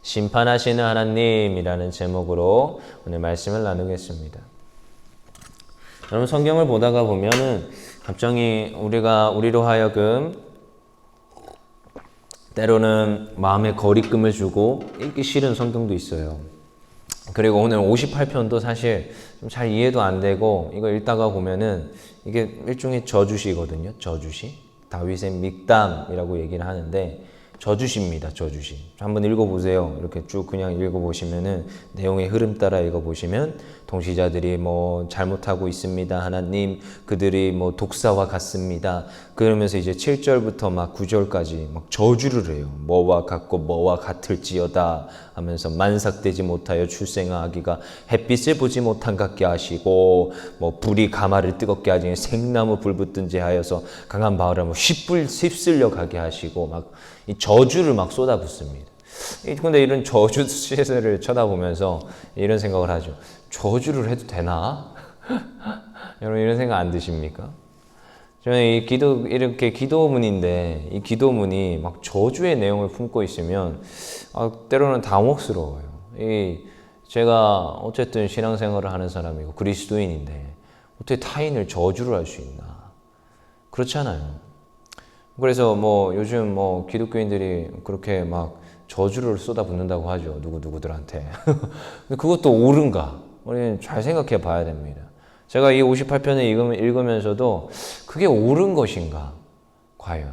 심판하시는 하나님이라는 제목으로 오늘 말씀을 나누겠습니다. 여러분 성경을 보다가 보면은 갑자기 우리로 하여금 때로는 마음에 거리낌을 주고 읽기 싫은 성경도 있어요. 그리고 오늘 58편도 사실 좀 잘 이해도 안 되고 이거 읽다가 보면은 이게 일종의 저주시거든요. 저주시. 다윗의 믹담이라고 얘기를 하는데 저주시입니다. 저주시. 한번 읽어보세요. 이렇게 쭉 그냥 읽어보시면은 내용의 흐름 따라 읽어보시면 동시자들이 뭐 잘못하고 있습니다. 하나님 그들이 뭐 독사와 같습니다. 그러면서 이제 7절부터 막 9절까지 막 저주를 해요. 뭐와 같고 뭐와 같을지어다 하면서 만삭되지 못하여 출생하기가 햇빛을 보지 못한 같게 하시고 뭐 불이 가마를 뜨겁게 하지 생나무 불 붙든지 하여서 강한 바울을 휩쓸려 가게 하시고 막 이 저주를 막 쏟아붓습니다. 근데 이런 저주 시세를 쳐다보면서 이런 생각을 하죠. 저주를 해도 되나? 여러분 이런 생각 안 드십니까? 저는 이렇게 기도문인데 이 기도문이 막 저주의 내용을 품고 있으면 때로는 당혹스러워요. 제가 어쨌든 신앙생활을 하는 사람이고 그리스도인인데 어떻게 타인을 저주를 할 수 있나? 그렇잖아요. 그래서 뭐 요즘 뭐 기독교인들이 그렇게 막 저주를 쏟아붓는다고 하죠. 누구들한테. 근데 그것도 옳은가? 우리는 잘 생각해 봐야 됩니다. 제가 이 58편을 읽으면서도 그게 옳은 것인가? 과연.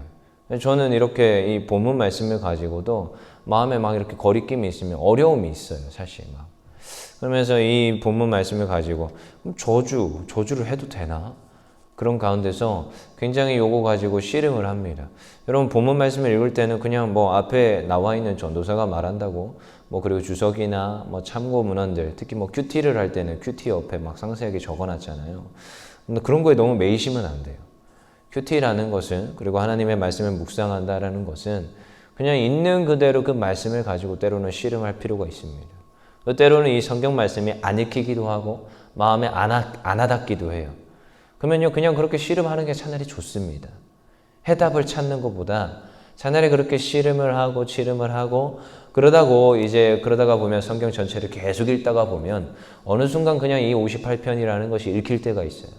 저는 이렇게 이 본문 말씀을 가지고도 마음에 막 이렇게 거리낌이 있으면 어려움이 있어요. 사실 막. 그러면서 이 본문 말씀을 가지고 저주를 해도 되나? 그런 가운데서 굉장히 요거 가지고 씨름을 합니다. 여러분 본문 말씀을 읽을 때는 그냥 뭐 앞에 나와 있는 전도사가 말한다고 뭐 그리고 주석이나 뭐 참고 문헌들 특히 뭐 큐티를 할 때는 큐티 옆에 막 상세하게 적어놨잖아요. 근데 그런 거에 너무 매이시면 안 돼요. 큐티라는 것은 그리고 하나님의 말씀을 묵상한다라는 것은 그냥 있는 그대로 그 말씀을 가지고 때로는 씨름할 필요가 있습니다. 때로는 이 성경 말씀이 안 읽히기도 하고 마음에 안 와닿기도 해요. 그러면요, 그냥 그렇게 씨름하는 게 차라리 좋습니다. 해답을 찾는 것보다 차라리 그렇게 씨름을 하고 그러다가 보면 성경 전체를 계속 읽다가 보면 어느 순간 그냥 이 58편이라는 것이 읽힐 때가 있어요.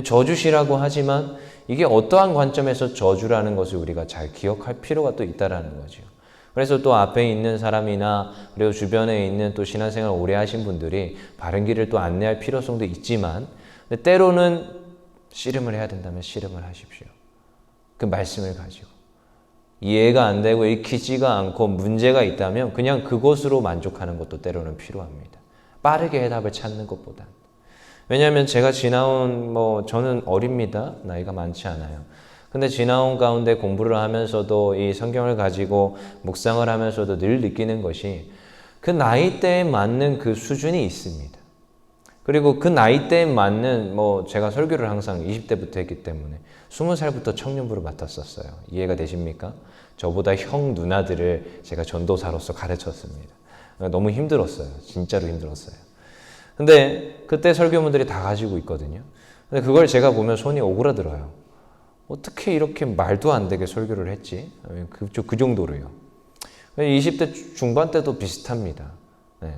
저주시라고 하지만 이게 어떠한 관점에서 저주라는 것을 우리가 잘 기억할 필요가 또 있다라는 거죠. 그래서 또 앞에 있는 사람이나 그리고 주변에 있는 또 신앙생활 오래 하신 분들이 바른 길을 또 안내할 필요성도 있지만 때로는 씨름을 해야 된다면 씨름을 하십시오. 그 말씀을 가지고. 이해가 안 되고 읽히지가 않고 문제가 있다면 그냥 그것으로 만족하는 것도 때로는 필요합니다. 빠르게 해답을 찾는 것보다. 왜냐하면 제가 지나온 저는 어립니다. 나이가 많지 않아요. 근데 지나온 가운데 공부를 하면서도 이 성경을 가지고 묵상을 하면서도 늘 느끼는 것이 그 나이대에 맞는 그 수준이 있습니다. 그리고 그 나이대에 맞는 제가 설교를 항상 20대부터 했기 때문에 20살부터 청년부를 맡았었어요. 이해가 되십니까? 저보다 형 누나들을 제가 전도사로서 가르쳤습니다. 너무 힘들었어요. 진짜로 힘들었어요. 근데 그때 설교문들이 다 가지고 있거든요. 근데 그걸 제가 보면 손이 오그라들어요. 어떻게 이렇게 말도 안 되게 설교를 했지? 그 정도로요. 20대 중반 때도 비슷합니다. 네.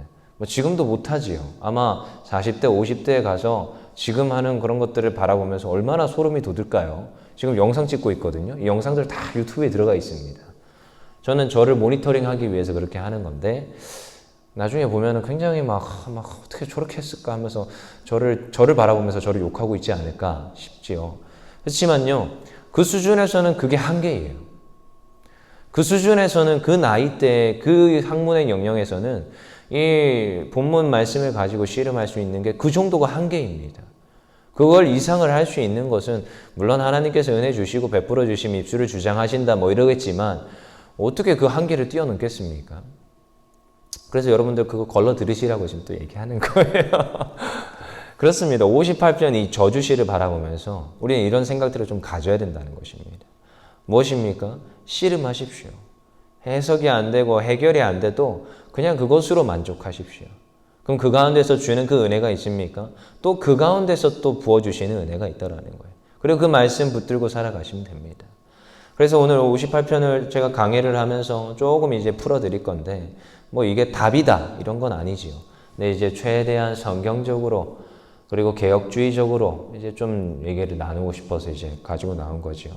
지금도 못하지요. 아마 40대, 50대에 가서 지금 하는 그런 것들을 바라보면서 얼마나 소름이 돋을까요? 지금 영상 찍고 있거든요. 이 영상들 다 유튜브에 들어가 있습니다. 저는 저를 모니터링하기 위해서 그렇게 하는 건데 나중에 보면은 굉장히 막 어떻게 저렇게 했을까 하면서 저를 바라보면서 저를 욕하고 있지 않을까 싶지요. 그렇지만요. 그 수준에서는 그게 한계예요. 그 수준에서는 그 나이대 그 학문의 영역에서는 이 본문 말씀을 가지고 씨름할 수 있는 게 그 정도가 한계입니다. 그걸 이상을 할 수 있는 것은 물론 하나님께서 은혜 주시고 베풀어 주시면 입술을 주장하신다 이러겠지만 어떻게 그 한계를 뛰어넘겠습니까? 그래서 여러분들 그거 걸러 들으시라고 지금 또 얘기하는 거예요. 그렇습니다. 58편 이 저주시를 바라보면서 우리는 이런 생각들을 좀 가져야 된다는 것입니다. 무엇입니까? 씨름하십시오. 해석이 안 되고 해결이 안 돼도 그냥 그것으로 만족하십시오. 그럼 그 가운데서 주는 그 은혜가 있습니까? 또 그 가운데서 또 부어주시는 은혜가 있다라는 거예요. 그리고 그 말씀 붙들고 살아가시면 됩니다. 그래서 오늘 58편을 제가 강의를 하면서 조금 이제 풀어드릴 건데, 뭐 이게 답이다 이런 건 아니지요. 근데 이제 최대한 성경적으로 그리고 개혁주의적으로 이제 좀 얘기를 나누고 싶어서 이제 가지고 나온 거죠.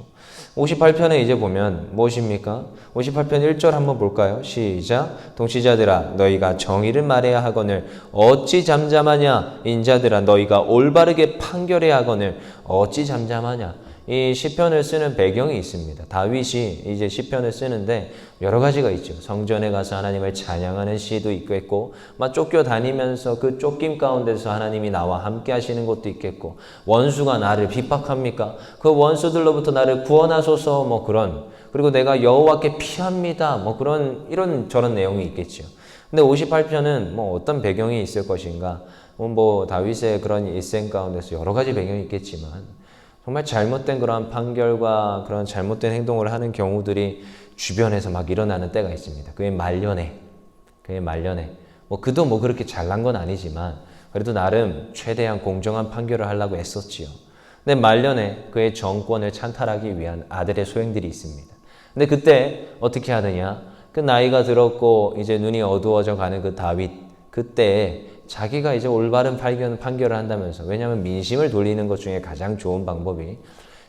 58편에 이제 보면 무엇입니까? 58편 1절 한번 볼까요? 시작. 동치자들아 너희가 정의를 말해야 하거늘 어찌 잠잠하냐. 인자들아 너희가 올바르게 판결해야 하거늘 어찌 잠잠하냐. 이 시편을 쓰는 배경이 있습니다. 다윗이 이제 시편을 쓰는데 여러 가지가 있죠. 성전에 가서 하나님을 찬양하는 시도 있겠고, 막 쫓겨다니면서 그 쫓김 가운데서 하나님이 나와 함께 하시는 것도 있겠고, 원수가 나를 비박합니까? 그 원수들로부터 나를 구원하소서, 뭐 그런, 그리고 내가 여호와께 피합니다. 뭐 그런, 이런 저런 내용이 있겠죠. 근데 58편은 뭐 어떤 배경이 있을 것인가? 뭐 다윗의 그런 일생 가운데서 여러 가지 배경이 있겠지만, 정말 잘못된 그러한 판결과 그런 잘못된 행동을 하는 경우들이 주변에서 막 일어나는 때가 있습니다. 그의 말년에. 뭐 그도 뭐 그렇게 잘난 건 아니지만 그래도 나름 최대한 공정한 판결을 하려고 애썼지요. 근데 말년에 그의 정권을 찬탈하기 위한 아들의 소행들이 있습니다. 근데 그때 어떻게 하느냐? 그 나이가 들었고 이제 눈이 어두워져 가는 그 다윗, 그때 자기가 이제 올바른 판결을 한다면서, 왜냐하면 민심을 돌리는 것 중에 가장 좋은 방법이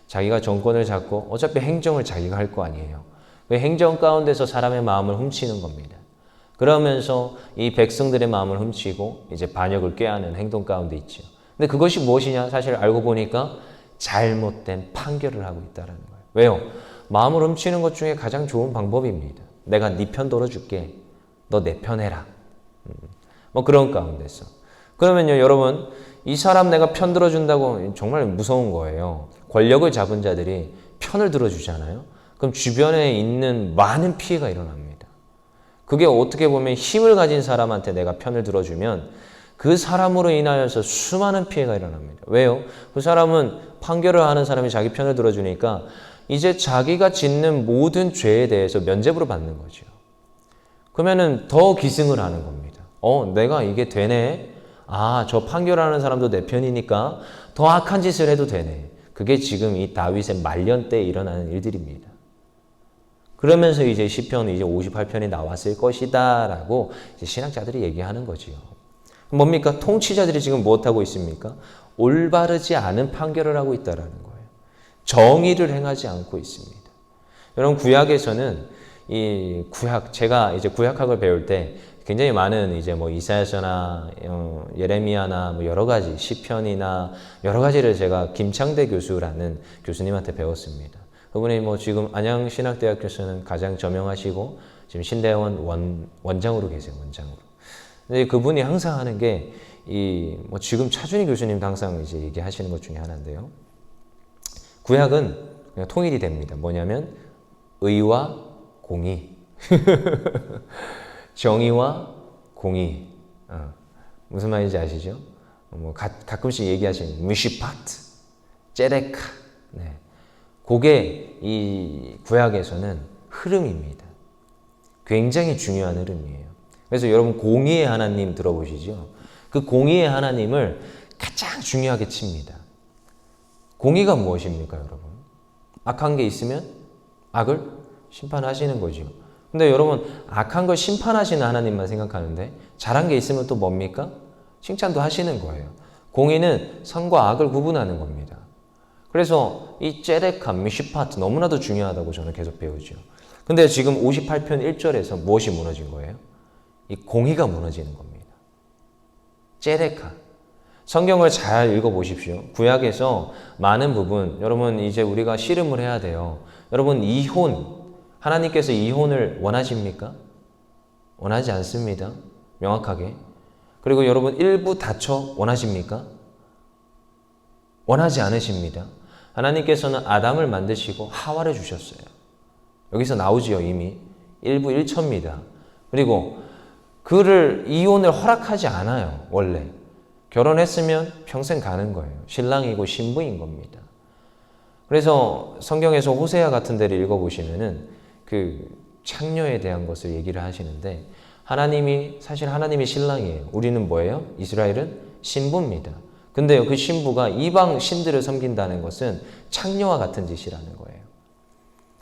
자기가 정권을 잡고 어차피 행정을 자기가 할 거 아니에요. 그 행정 가운데서 사람의 마음을 훔치는 겁니다. 그러면서 이 백성들의 마음을 훔치고 이제 반역을 꾀하는 행동 가운데 있죠. 근데 그것이 무엇이냐? 사실 알고 보니까 잘못된 판결을 하고 있다는 거예요. 왜요? 마음을 훔치는 것 중에 가장 좋은 방법입니다. 내가 네 편 들어줄게. 너 내 편 해라. 뭐 그런 가운데서. 그러면요, 여러분, 이 사람 내가 편 들어준다고 정말 무서운 거예요. 권력을 잡은 자들이 편을 들어주잖아요. 그럼 주변에 있는 많은 피해가 일어납니다. 그게 어떻게 보면 힘을 가진 사람한테 내가 편을 들어주면 그 사람으로 인하여서 수많은 피해가 일어납니다. 왜요? 그 사람은 판결을 하는 사람이 자기 편을 들어주니까 이제 자기가 짓는 모든 죄에 대해서 면죄부를 받는 거죠. 그러면은 더 기승을 하는 겁니다. 내가 이게 되네. 저 판결하는 사람도 내 편이니까 더 악한 짓을 해도 되네. 그게 지금 이 다윗의 말년 때에 일어나는 일들입니다. 그러면서 이제 시편 이제 58편이 나왔을 것이다라고 이제 신학자들이 얘기하는 거지요. 뭡니까? 통치자들이 지금 무엇하고 있습니까? 올바르지 않은 판결을 하고 있다라는 거예요. 정의를 행하지 않고 있습니다. 여러분, 구약에서는 이 구약, 제가 이제 구약학을 배울 때 굉장히 많은 이제 뭐 이사야서나 예레미야나 뭐 여러 가지 시편이나 여러 가지를 제가 김창대 교수라는 교수님한테 배웠습니다. 그분이 뭐 지금 안양신학대학교에서는 가장 저명하시고 지금 신대원 원장으로 계세요. 원장으로. 근데 그분이 항상 하는 게 이 뭐 지금 차준희 교수님도 항상 이제 얘기하시는 것 중에 하나인데요. 구약은 그냥 통일이 됩니다. 뭐냐면 의와 공의. 정의와 공의. 무슨 말인지 아시죠? 뭐 가끔씩 얘기하시는 미시파트, 제데카. 네. 그게 이 구약에서는 흐름입니다. 굉장히 중요한 흐름이에요. 그래서 여러분 공의의 하나님 들어보시죠? 그 공의의 하나님을 가장 중요하게 칩니다. 공의가 무엇입니까, 여러분? 악한 게 있으면 악을 심판하시는 거죠. 근데 여러분, 악한 걸 심판하시는 하나님만 생각하는데 잘한 게 있으면 또 뭡니까? 칭찬도 하시는 거예요. 공의는 선과 악을 구분하는 겁니다. 그래서 이 제데카, 미시파트 너무나도 중요하다고 저는 계속 배우죠. 근데 지금 58편 1절에서 무엇이 무너진 거예요? 이 공의가 무너지는 겁니다. 제데카. 성경을 잘 읽어보십시오. 구약에서 많은 부분, 여러분 이제 우리가 씨름을 해야 돼요. 여러분 이혼, 하나님께서 이혼을 원하십니까? 원하지 않습니다. 명확하게. 그리고 여러분 일부 다처 원하십니까? 원하지 않으십니다. 하나님께서는 아담을 만드시고 하와를 주셨어요. 여기서 나오지요, 이미. 일부 일처입니다. 그리고 그를 이혼을 허락하지 않아요, 원래. 결혼했으면 평생 가는 거예요. 신랑이고 신부인 겁니다. 그래서 성경에서 호세아 같은 데를 읽어보시면은 그 창녀에 대한 것을 얘기를 하시는데 사실 하나님이 신랑이에요. 우리는 뭐예요? 이스라엘은 신부입니다. 근데요, 그 신부가 이방 신들을 섬긴다는 것은 창녀와 같은 짓이라는 거예요.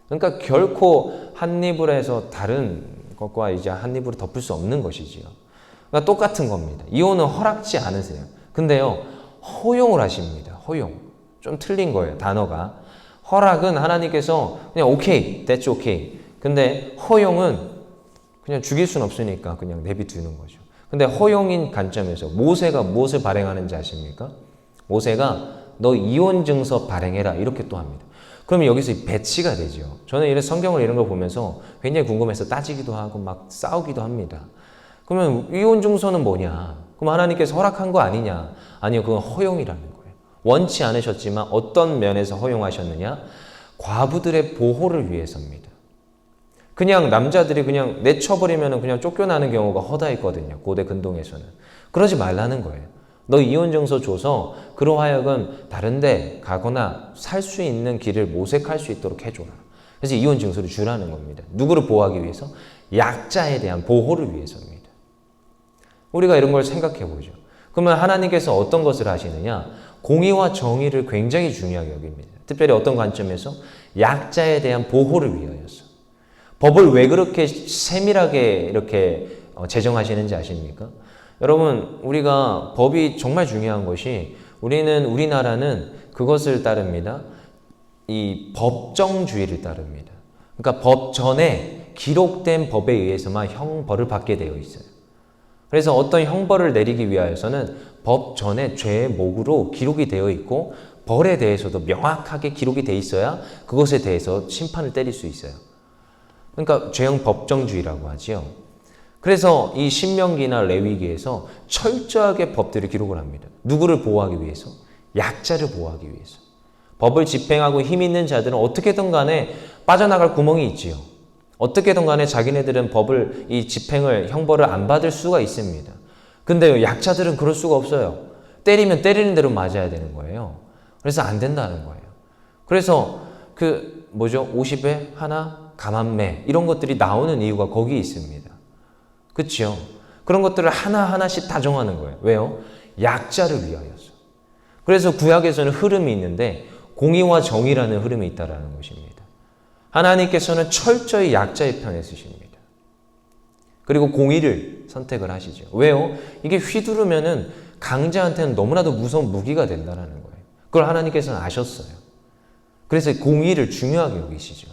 그러니까 결코 한 입으로 해서 다른 것과 이제 한 입으로 덮을 수 없는 것이지요. 그러니까 똑같은 겁니다. 이혼은 허락지 않으세요. 근데요, 허용을 하십니다. 허용. 좀 틀린 거예요, 단어가. 허락은 하나님께서 그냥 오케이, that's okay. 근데 허용은 그냥 죽일 수는 없으니까 그냥 내비두는 거죠. 근데 허용인 관점에서 모세가 무엇을 발행하는지 아십니까? 모세가 너 이혼 증서 발행해라 이렇게 또 합니다. 그러면 여기서 배치가 되죠. 저는 이런 성경을 이런 걸 보면서 굉장히 궁금해서 따지기도 하고 막 싸우기도 합니다. 그러면 이혼 증서는 뭐냐? 그럼 하나님께서 허락한 거 아니냐? 아니요, 그건 허용이라는 거예요. 원치 않으셨지만 어떤 면에서 허용하셨느냐? 과부들의 보호를 위해서입니다. 그냥 남자들이 그냥 내쳐버리면 그냥 쫓겨나는 경우가 허다했거든요. 고대 근동에서는. 그러지 말라는 거예요. 너 이혼 증서 줘서 그로 하여금 다른 데 가거나 살 수 있는 길을 모색할 수 있도록 해줘라. 그래서 이혼 증서를 주라는 겁니다. 누구를 보호하기 위해서? 약자에 대한 보호를 위해서입니다. 우리가 이런 걸 생각해 보죠. 그러면 하나님께서 어떤 것을 하시느냐? 공의와 정의를 굉장히 중요하게 여깁니다. 특별히 어떤 관점에서? 약자에 대한 보호를 위하여서. 법을 왜 그렇게 세밀하게 이렇게 제정하시는지 아십니까? 여러분, 우리가 법이 정말 중요한 것이 우리나라는 그것을 따릅니다. 이 법정주의를 따릅니다. 그러니까 법 전에 기록된 법에 의해서만 형벌을 받게 되어 있어요. 그래서 어떤 형벌을 내리기 위하여서는 법 전에 죄의 목으로 기록이 되어 있고 벌에 대해서도 명확하게 기록이 되어 있어야 그것에 대해서 심판을 때릴 수 있어요. 그러니까 죄형 법정주의라고 하지요. 그래서 이 신명기나 레위기에서 철저하게 법들을 기록을 합니다. 누구를 보호하기 위해서? 약자를 보호하기 위해서. 법을 집행하고 힘 있는 자들은 어떻게든 간에 빠져나갈 구멍이 있지요. 어떻게든 간에 자기네들은 법을 이 집행을 형벌을 안 받을 수가 있습니다. 근데 약자들은 그럴 수가 없어요. 때리면 때리는 대로 맞아야 되는 거예요. 그래서 안 된다는 거예요. 그래서 50에 하나 가만매 이런 것들이 나오는 이유가 거기 있습니다. 그렇죠? 그런 것들을 하나하나씩 다 정하는 거예요. 왜요? 약자를 위하여서. 그래서 구약에서는 흐름이 있는데 공의와 정의라는 흐름이 있다는 것입니다. 하나님께서는 철저히 약자의 편에 서십니다. 그리고 공의를 선택을 하시죠. 왜요? 이게 휘두르면은 강자한테는 너무나도 무서운 무기가 된다는 거예요. 그걸 하나님께서는 아셨어요. 그래서 공의를 중요하게 여기시죠.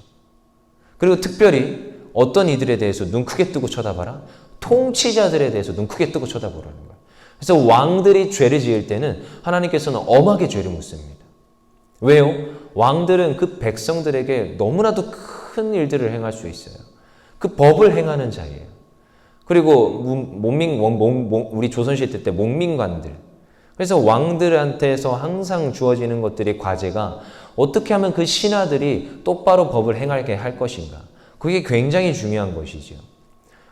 그리고 특별히 어떤 이들에 대해서 눈 크게 뜨고 쳐다봐라? 통치자들에 대해서 눈 크게 뜨고 쳐다보라는 거예요. 그래서 왕들이 죄를 지을 때는 하나님께서는 엄하게 죄를 묻습니다. 왜요? 왕들은 그 백성들에게 너무나도 큰 일들을 행할 수 있어요. 그 법을 행하는 자예요. 그리고 우리 조선시대 때 목민관들. 그래서 왕들한테서 항상 주어지는 것들이 과제가 어떻게 하면 그 신하들이 똑바로 법을 행하게 할 것인가. 그게 굉장히 중요한 것이죠.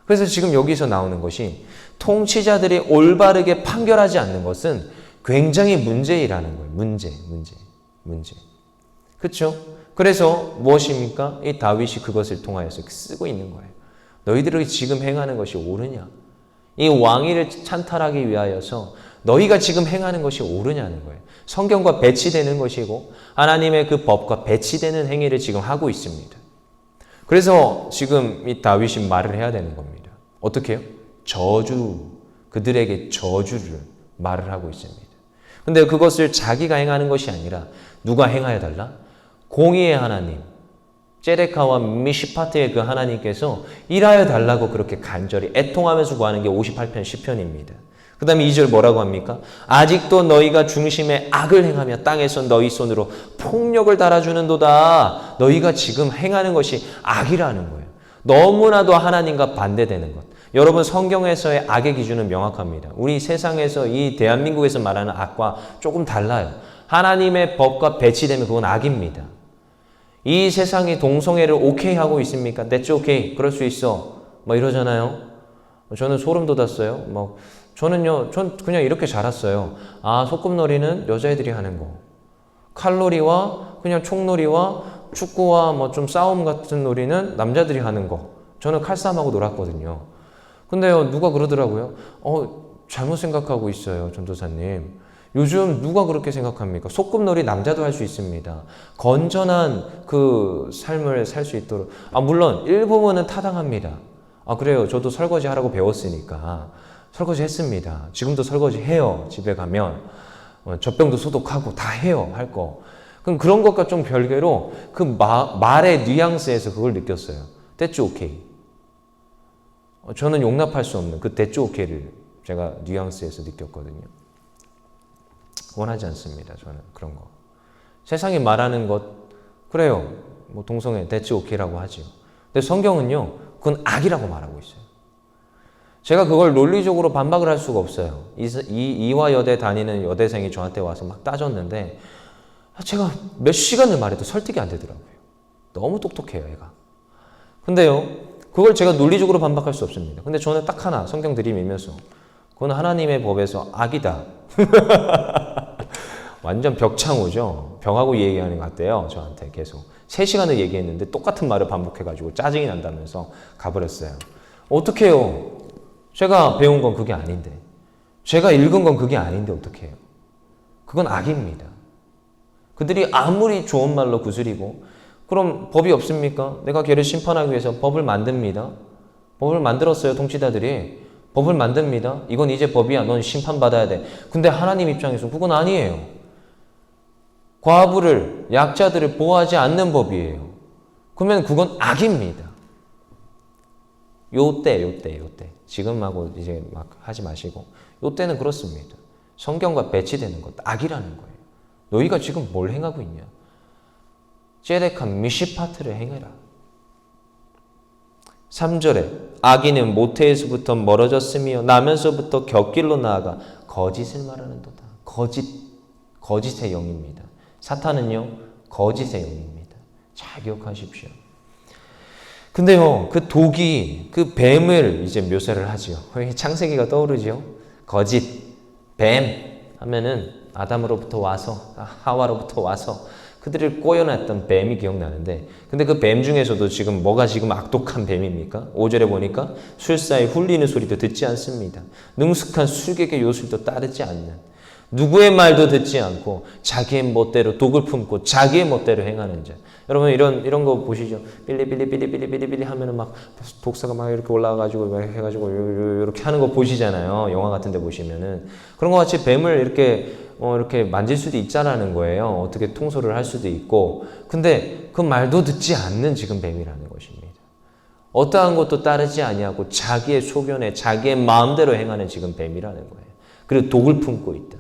그래서 지금 여기서 나오는 것이 통치자들이 올바르게 판결하지 않는 것은 굉장히 문제이라는 거예요. 문제. 그렇죠? 그래서 무엇입니까? 이 다윗이 그것을 통하여서 쓰고 있는 거예요. 너희들이 지금 행하는 것이 옳으냐? 이 왕위를 찬탈하기 위하여서 너희가 지금 행하는 것이 옳으냐는 거예요. 성경과 배치되는 것이고 하나님의 그 법과 배치되는 행위를 지금 하고 있습니다. 그래서 지금 이 다윗이 말을 해야 되는 겁니다. 어떻게 해요? 그들에게 저주를 말을 하고 있습니다. 근데 그것을 자기가 행하는 것이 아니라 누가 행하여 달라? 공의의 하나님, 제레카와 미시파트의 그 하나님께서 일하여 달라고 그렇게 간절히 애통하면서 구하는 게 58편 시편입니다. 그 다음에 2절 뭐라고 합니까? 아직도 너희가 중심에 악을 행하며 땅에서 너희 손으로 폭력을 달아주는도다. 너희가 지금 행하는 것이 악이라는 거예요. 너무나도 하나님과 반대되는 것. 여러분, 성경에서의 악의 기준은 명확합니다. 우리 세상에서 이 대한민국에서 말하는 악과 조금 달라요. 하나님의 법과 배치되면 그건 악입니다. 이 세상이 동성애를 오케이 하고 있습니까? That's okay. 그럴 수 있어. 이러잖아요. 저는 소름 돋았어요. 전 그냥 이렇게 자랐어요. 소꿉놀이는 여자애들이 하는 거. 칼놀이와 그냥 총놀이와 축구와 좀 싸움 같은 놀이는 남자들이 하는 거. 저는 칼싸움하고 놀았거든요. 근데요, 누가 그러더라고요. 잘못 생각하고 있어요, 전도사님. 요즘 누가 그렇게 생각합니까? 소꿉놀이 남자도 할 수 있습니다. 건전한 그 삶을 살 수 있도록. 물론 일부분은 타당합니다. 그래요. 저도 설거지 하라고 배웠으니까 설거지 했습니다. 지금도 설거지 해요. 집에 가면 젖병도 소독하고 다 해요. 할 거. 그럼 그런 것과 좀 별개로 그 말의 뉘앙스에서 그걸 느꼈어요. That's okay. 저는 용납할 수 없는 그 That's okay를 제가 뉘앙스에서 느꼈거든요. 원하지 않습니다. 저는 그런 거. 세상이 말하는 것, 그래요. 뭐 동성애, That's okay라고 하죠. 근데 성경은요, 그건 악이라고 말하고 있어요. 제가 그걸 논리적으로 반박을 할 수가 없어요. 이화여대 다니는 여대생이 저한테 와서 막 따졌는데, 제가 몇 시간을 말해도 설득이 안 되더라고요. 너무 똑똑해요, 얘가. 근데요, 그걸 제가 논리적으로 반박할 수 없습니다. 근데 저는 딱 하나, 성경 들이밀면서, 그건 하나님의 법에서 악이다. 완전 벽창호죠. 벽하고 얘기하는 것 같대요. 저한테 계속. 3시간을 얘기했는데 똑같은 말을 반복해가지고 짜증이 난다면서 가버렸어요. 어떡해요? 제가 배운 건 그게 아닌데. 제가 읽은 건 그게 아닌데 어떡해요? 그건 악입니다. 그들이 아무리 좋은 말로 구슬이고 그럼 법이 없습니까? 내가 걔를 심판하기 위해서 법을 만듭니다. 법을 만들었어요. 통치자들이. 법을 만듭니다. 이건 이제 법이야. 넌 심판받아야 돼. 근데 하나님 입장에서 그건 아니에요. 과부를, 약자들을 보호하지 않는 법이에요. 그러면 그건 악입니다. 요때. 지금하고 이제 막 하지 마시고. 요때는 그렇습니다. 성경과 배치되는 것, 악이라는 거예요. 너희가 지금 뭘 행하고 있냐? 제덱한 미시파트를 행해라. 3절에 악인은 모태에서부터 멀어졌으며 나면서부터 곁길로 나아가 거짓을 말하는도다. 거짓의 영입니다. 사탄은요, 거짓의 영입니다. 잘 기억하십시오. 근데요, 그 독이, 그 뱀을 이제 묘사를 하지요. 창세기가 떠오르죠. 거짓, 뱀 하면은 아담으로부터 와서, 하와로부터 와서 그들을 꼬여놨던 뱀이 기억나는데, 근데 그 뱀 중에서도 지금 뭐가 지금 악독한 뱀입니까? 5절에 보니까 술사의 훌리는 소리도 듣지 않습니다. 능숙한 술객의 요술도 따르지 않는, 누구의 말도 듣지 않고 자기의 멋대로 독을 품고 자기의 멋대로 행하는 자. 여러분 이런 거 보시죠. 빌리빌리 하면은 막 독사가 막 이렇게 올라와가지고 막 해가지고 이렇게 하는 거 보시잖아요. 영화 같은 데 보시면은. 그런 것 같이 뱀을 이렇게 만질 수도 있자라는 거예요. 어떻게 통솔을 할 수도 있고. 근데 그 말도 듣지 않는 지금 뱀이라는 것입니다. 어떠한 것도 따르지 아니하고 자기의 소견에 자기의 마음대로 행하는 지금 뱀이라는 거예요. 그리고 독을 품고 있다.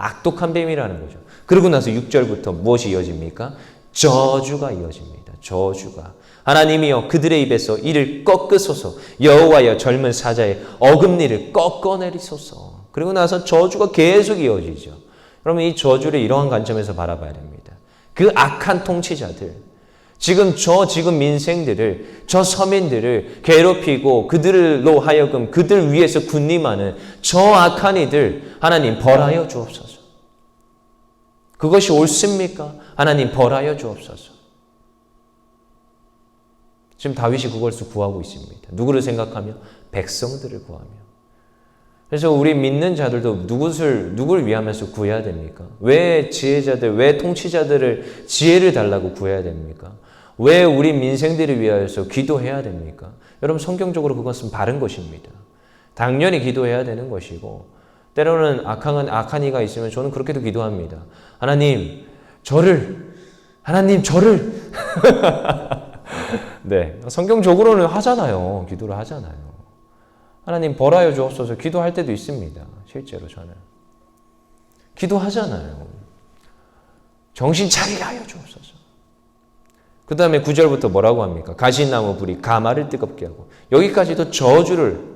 악독한 뱀이라는 거죠. 그러고 나서 6절부터 무엇이 이어집니까? 저주가 이어집니다. 저주가. 하나님이여 그들의 입에서 이를 꺾으소서. 여호와여 젊은 사자의 어금니를 꺾어내리소서. 그리고 나서 저주가 계속 이어지죠. 그러면 이 저주를 이러한 관점에서 바라봐야 됩니다. 그 악한 통치자들, 지금 민생들을, 저 서민들을 괴롭히고 그들로 하여금 그들 위해서 군림하는 저 악한 이들 하나님 벌하여 주옵소서. 그것이 옳습니까? 하나님 벌하여 주옵소서. 지금 다윗이 그것을 구하고 있습니다. 누구를 생각하며? 백성들을 구하며. 그래서 우리 믿는 자들도 누굴 위하면서 구해야 됩니까? 왜 지혜자들, 왜 통치자들을 지혜를 달라고 구해야 됩니까? 왜 우리 민생들을 위하여서 기도해야 됩니까? 여러분 성경적으로 그것은 바른 것입니다. 당연히 기도해야 되는 것이고 때로는 악한 이가 있으면 저는 그렇게도 기도합니다. 하나님 저를 네, 성경적으로는 하잖아요. 기도를 하잖아요. 하나님 벌하여 주옵소서 기도할 때도 있습니다. 실제로 저는 기도하잖아요. 정신 차리게 하여 주옵소서. 그 다음에 9절부터 뭐라고 합니까? 가시나무 불이 가마를 뜨겁게 하고 여기까지도 저주를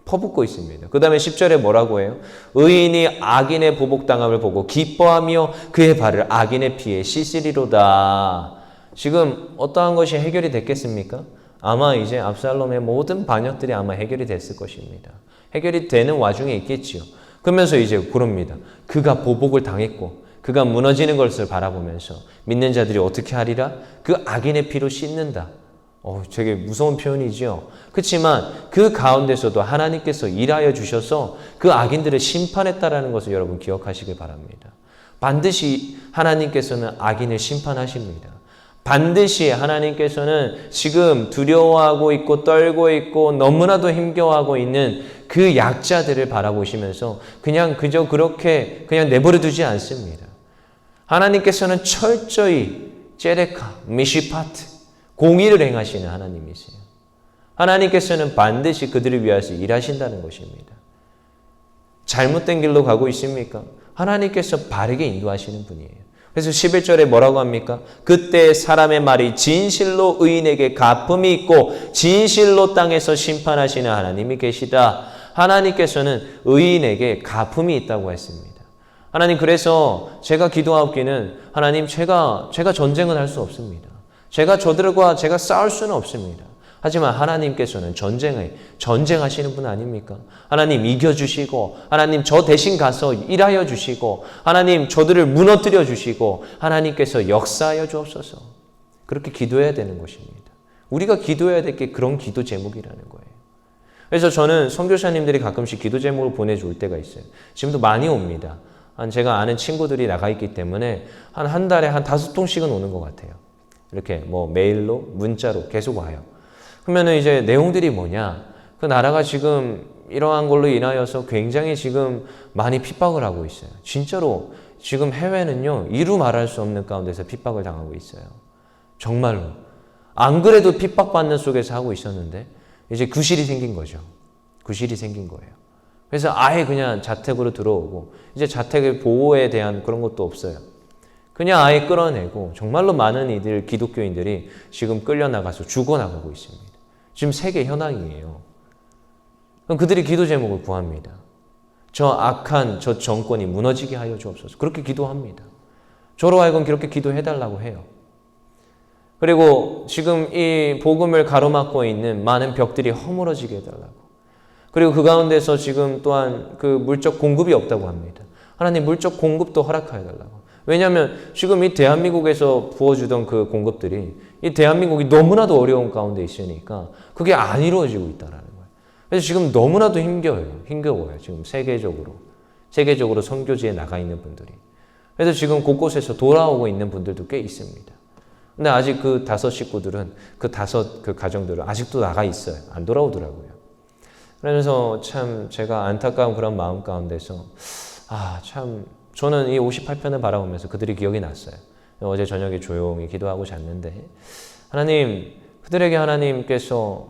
퍼붓고 있습니다. 그 다음에 10절에 뭐라고 해요? 의인이 악인의 보복당함을 보고 기뻐하며 그의 발을 악인의 피에 씻으리로다. 지금 어떠한 것이 해결이 됐겠습니까? 아마 이제 압살롬의 모든 반역들이 아마 해결이 됐을 것입니다. 해결이 되는 와중에 있겠지요. 그러면서 이제 그럽니다. 그가 보복을 당했고 그가 무너지는 것을 바라보면서 믿는 자들이 어떻게 하리라? 그 악인의 피로 씻는다. 되게 무서운 표현이죠. 그렇지만 그 가운데서도 하나님께서 일하여 주셔서 그 악인들을 심판했다라는 것을 여러분 기억하시길 바랍니다. 반드시 하나님께서는 악인을 심판하십니다. 반드시 하나님께서는 지금 두려워하고 있고 떨고 있고 너무나도 힘겨워하고 있는 그 약자들을 바라보시면서 그저 그렇게 그냥 내버려 두지 않습니다. 하나님께서는 철저히 제데카, 미시파트, 공의를 행하시는 하나님이세요. 하나님께서는 반드시 그들을 위해서 일하신다는 것입니다. 잘못된 길로 가고 있습니까? 하나님께서 바르게 인도하시는 분이에요. 그래서 11절에 뭐라고 합니까? 그때 사람의 말이 진실로 의인에게 갚음이 있고 진실로 땅에서 심판하시는 하나님이 계시다. 하나님께서는 의인에게 갚음이 있다고 했습니다. 하나님, 그래서 제가 기도하기는 하나님, 제가 전쟁은 할 수 없습니다. 저들과 싸울 수는 없습니다. 하지만 하나님께서는 전쟁하시는 분 아닙니까? 하나님 이겨주시고, 하나님 저 대신 가서 일하여 주시고, 하나님 저들을 무너뜨려 주시고, 하나님께서 역사하여 주옵소서. 그렇게 기도해야 되는 것입니다. 우리가 기도해야 될 게 그런 기도 제목이라는 거예요. 그래서 저는 선교사님들이 가끔씩 기도 제목을 보내줄 때가 있어요. 지금도 많이 옵니다. 제가 아는 친구들이 나가 있기 때문에 한 달에 한 5통씩은 오는 것 같아요. 이렇게 메일로, 문자로 계속 와요. 그러면은 이제 내용들이 뭐냐? 그 나라가 지금 이러한 걸로 인하여서 굉장히 지금 많이 핍박을 하고 있어요. 진짜로 지금 해외는요, 이루 말할 수 없는 가운데서 핍박을 당하고 있어요. 정말로. 안 그래도 핍박받는 속에서 하고 있었는데 이제 구실이 생긴 거죠. 구실이 생긴 거예요. 그래서 아예 그냥 자택으로 들어오고 이제 자택의 보호에 대한 그런 것도 없어요. 그냥 아예 끌어내고 정말로 많은 이들 기독교인들이 지금 끌려나가서 죽어나가고 있습니다. 지금 세계 현황이에요. 그럼 그들이 기도 제목을 구합니다. 저 악한 저 정권이 무너지게 하여 주옵소서. 그렇게 기도합니다. 저로 하여금 그렇게 기도해달라고 해요. 그리고 지금 이 복음을 가로막고 있는 많은 벽들이 허물어지게 해달라고. 그리고 그 가운데서 지금 또한 그 물적 공급이 없다고 합니다. 하나님 물적 공급도 허락하여 달라고. 왜냐하면 지금 이 대한민국에서 부어주던 그 공급들이 이 대한민국이 너무나도 어려운 가운데 있으니까 그게 안 이루어지고 있다는 거예요. 그래서 지금 너무나도 힘겨워요. 지금 세계적으로 선교지에 나가 있는 분들이. 그래서 지금 곳곳에서 돌아오고 있는 분들도 꽤 있습니다. 근데 아직 그 5 식구들은 그 가정들은 아직도 나가 있어요. 안 돌아오더라고요. 그러면서 참 제가 안타까운 그런 마음 가운데서 저는 이 58편을 바라보면서 그들이 기억이 났어요. 어제 저녁에 조용히 기도하고 잤는데 하나님, 그들에게 하나님께서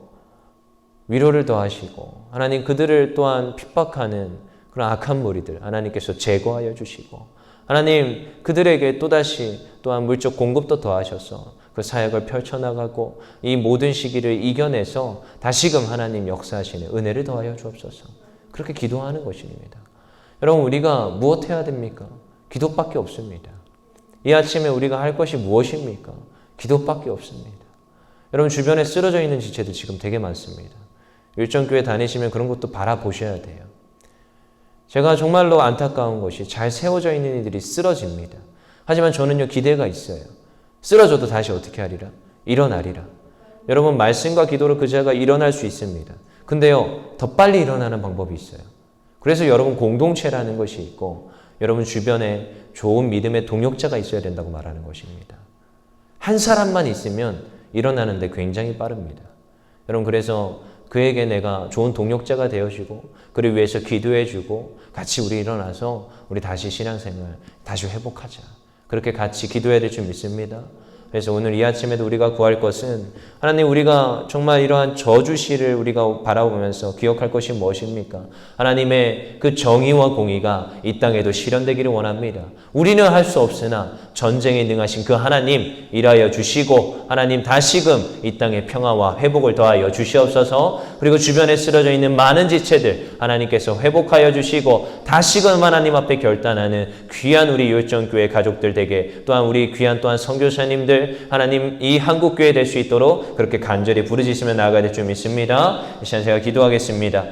위로를 더하시고 하나님 그들을 또한 핍박하는 그런 악한 무리들 하나님께서 제거하여 주시고 하나님 그들에게 또다시 또한 물적 공급도 더하셔서 그 사역을 펼쳐나가고 이 모든 시기를 이겨내서 다시금 하나님 역사하시는 은혜를 더하여 주옵소서. 그렇게 기도하는 것입니다. 여러분, 우리가 무엇 해야 됩니까? 기도밖에 없습니다. 이 아침에 우리가 할 것이 무엇입니까? 기도밖에 없습니다. 여러분, 주변에 쓰러져 있는 지체들 지금 되게 많습니다. 일정교회 다니시면 그런 것도 바라보셔야 돼요. 제가 정말로 안타까운 것이 잘 세워져 있는 이들이 쓰러집니다. 하지만 저는요, 기대가 있어요. 쓰러져도 다시 어떻게 하리라? 일어나리라. 여러분, 말씀과 기도로 그 자가 일어날 수 있습니다. 근데요, 더 빨리 일어나는 방법이 있어요. 그래서 여러분, 공동체라는 것이 있고 여러분 주변에 좋은 믿음의 동역자가 있어야 된다고 말하는 것입니다. 한 사람만 있으면 일어나는데 굉장히 빠릅니다. 여러분, 그래서 그에게 내가 좋은 동역자가 되어주고 그를 위해서 기도해주고 같이 우리 일어나서 우리 다시 신앙생활 다시 회복하자. 그렇게 같이 기도해야 될 줄 믿습니다. 그래서 오늘 이 아침에도 우리가 구할 것은 하나님, 우리가 정말 이러한 저주시를 우리가 바라보면서 기억할 것이 무엇입니까? 하나님의 그 정의와 공의가 이 땅에도 실현되기를 원합니다. 우리는 할 수 없으나 전쟁에 능하신 그 하나님 일하여 주시고 하나님 다시금 이 땅에 평화와 회복을 더하여 주시옵소서. 그리고 주변에 쓰러져 있는 많은 지체들 하나님께서 회복하여 주시고 다시금 하나님 앞에 결단하는 귀한 우리 요일정교회 가족들 되게 또한 우리 귀한 또한 선교사님들 하나님 이 한국교회 될 수 있도록 그렇게 간절히 부르짖으며 나아가야 될 줄 믿습니다. 이 시간 제가 기도하겠습니다.